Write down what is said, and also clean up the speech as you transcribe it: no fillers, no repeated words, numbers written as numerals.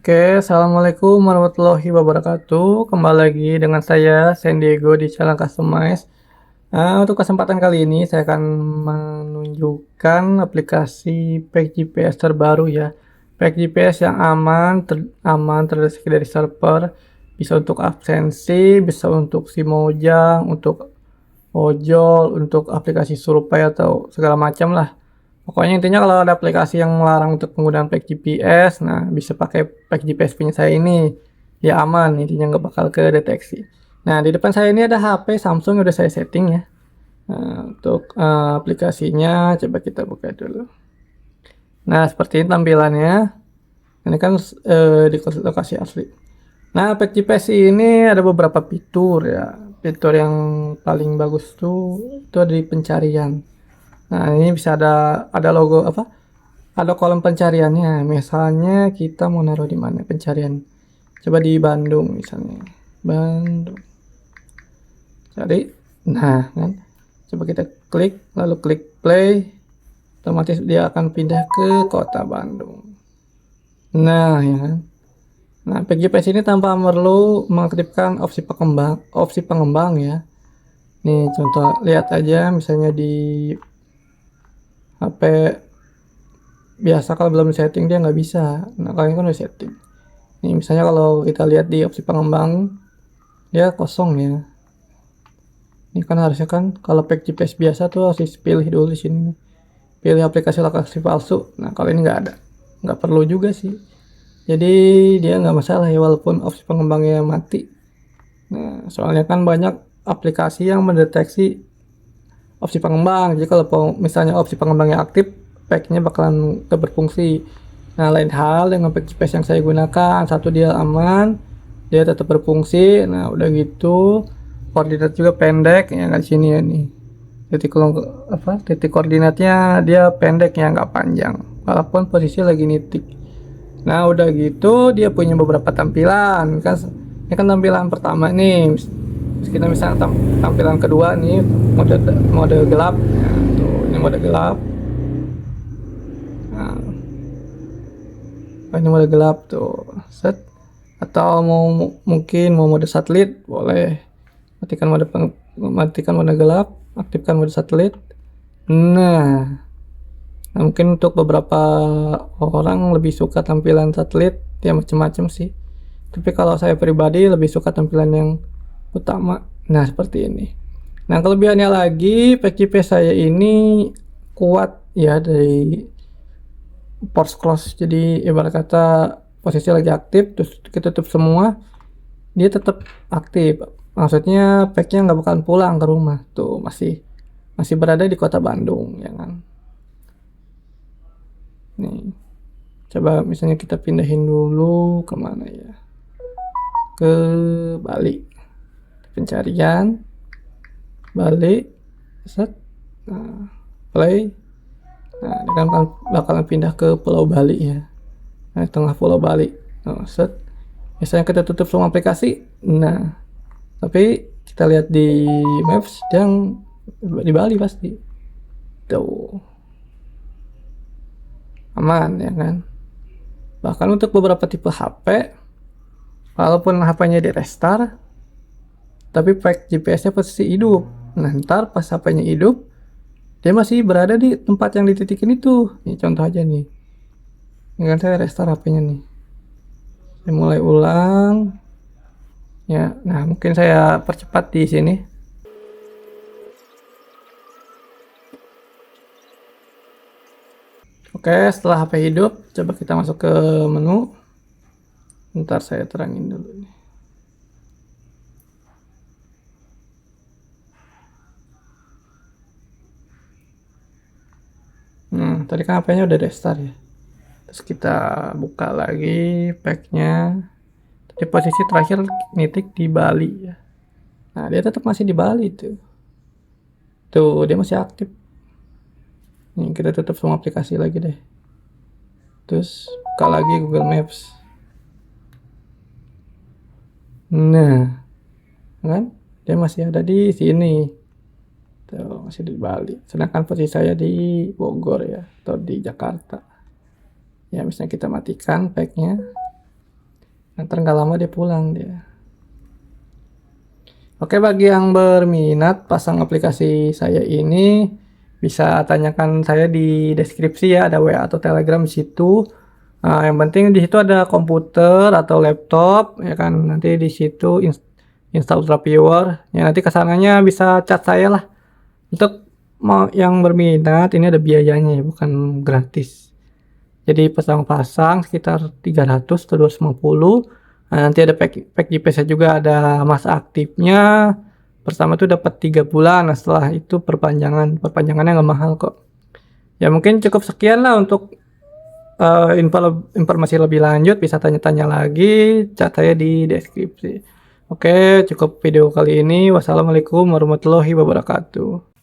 Oke, assalamualaikum warahmatullahi wabarakatuh. Kembali lagi dengan saya, San Diego di channel Customize. Untuk kesempatan kali ini, saya akan menunjukkan aplikasi Pack GPS terbaru ya. Pack GPS yang aman, terdeteksi dari server, bisa untuk absensi, bisa untuk Simojang, untuk ojol, untuk aplikasi survei atau segala macam lah. Pokoknya intinya kalau ada aplikasi yang melarang untuk penggunaan pack GPS, nah bisa pakai pack GPS punya saya ini. Ya aman, intinya nggak bakal kedeteksi. Nah, di depan saya ini ada HP Samsung yang udah saya setting ya. Nah, untuk aplikasinya coba kita buka dulu. Nah, seperti ini tampilannya. Ini kan di lokasi asli. Nah, pack GPS ini ada beberapa fitur ya. Fitur yang paling bagus tuh itu ada di pencarian. Nah, ini bisa ada logo apa? Ada kolom pencariannya. Misalnya kita mau naruh di mana pencarian? Coba di Bandung misalnya. Bandung. Cari. Nah, kan? Coba kita klik, lalu klik play. Otomatis dia akan pindah ke kota Bandung. Nah, ya kan? Nah, PGPS ini tanpa perlu mengaktifkan opsi pengembang ya. Nih, contoh lihat aja misalnya di HP biasa kalau belum setting dia nggak bisa. Nah, kalian kan udah setting. Nih, misalnya kalau kita lihat di opsi pengembang dia kosong ya. Ini kan harusnya kan kalau pack GPS biasa tuh harus pilih dulu di sini. Pilih aplikasi lokasi palsu. Nah, kalau ini nggak ada. Nggak perlu juga sih. Jadi dia nggak masalah ya walaupun opsi pengembangnya mati. Nah, soalnya kan banyak aplikasi yang mendeteksi opsi pengembang. Jadi kalau misalnya opsi pengembangnya aktif, packnya bakalan berfungsi. Nah, lain hal dengan pack GPS yang saya gunakan, satu dia aman, dia tetap berfungsi. Nah, udah gitu koordinat juga pendek ya nggak sini ya nih. Titik koordinatnya dia pendek ya nggak panjang. Walaupun posisi lagi nitik. Nah, udah gitu dia punya beberapa tampilan. Kan ini kan tampilan pertama nih. Terus kita misalnya tampilan kedua nih mode gelap. Nah, tuh ini mode gelap. Nah, ini mode gelap tuh. Set. Atau mungkin mau mode satelit boleh. Matikan mode gelap, aktifkan mode satelit. Nah, mungkin untuk beberapa orang lebih suka tampilan satelit ya macam-macam sih. Tapi kalau saya pribadi lebih suka tampilan yang utama. Nah, seperti ini. Nah, kelebihannya lagi, PGP saya ini kuat ya dari force close. Jadi ibarat kata posisi lagi aktif, terus kita tutup semua, dia tetap aktif. Maksudnya packnya nggak bakalan pulang ke rumah. Tuh masih berada di kota Bandung, ya kan? Nih, coba misalnya kita pindahin dulu kemana ya? Ke Bali. Pencarian Bali, set, nah, play. Nah, dia kan bakalan pindah ke Pulau Bali ya. Nah, tengah Pulau Bali. Nah, set. Misalnya kita tutup semua aplikasi. Nah, tapi kita lihat di Maps yang di Bali pasti. Tuh. Aman ya kan? Bahkan untuk beberapa tipe HP, walaupun HP-nya di restart, tapi pack GPS-nya pasti hidup. Nah, ntar pas HP-nya hidup, dia masih berada di tempat yang dititikin itu. Ini contoh aja nih. Ini kan saya restart HP-nya nih. Saya mulai ulang. Ya, nah mungkin saya percepat di sini. Oke, setelah HP hidup, coba kita masuk ke menu. Ntar saya terangin dulu nih. Tadi kan HP-nya udah restart ya. Terus kita buka lagi packnya. Di posisi terakhir nitik di Bali ya. Nah, dia tetap masih di Bali tuh. Tuh, dia masih aktif. Nih, kita tutup semua aplikasi lagi deh. Terus buka lagi Google Maps. Nah, kan? Dia masih ada di sini. Tuh, masih di Bali. Sedangkan posisi saya di Bogor ya, atau di Jakarta. Ya, misalnya kita matikan packnya. Ntar nggak lama dia pulang dia. Oke, bagi yang berminat pasang aplikasi saya ini, bisa tanyakan saya di deskripsi ya, ada WA atau Telegram di situ. Yang penting di situ ada komputer atau laptop, ya kan. Nanti di situ install UltraViewer. Ya nanti kesananya bisa chat saya lah. Untuk yang berminat ini ada biayanya ya, bukan gratis. Jadi pasang-pasang sekitar 300 atau 250. Nah, nanti ada pack GPS juga, ada masa aktifnya. Pertama tuh dapat 3 bulan. Nah, setelah itu perpanjangannya nggak mahal kok. Ya mungkin cukup sekian lah untuk informasi lebih lanjut bisa tanya-tanya lagi, chat saya di deskripsi. Oke, cukup video kali ini. Wassalamualaikum warahmatullahi wabarakatuh.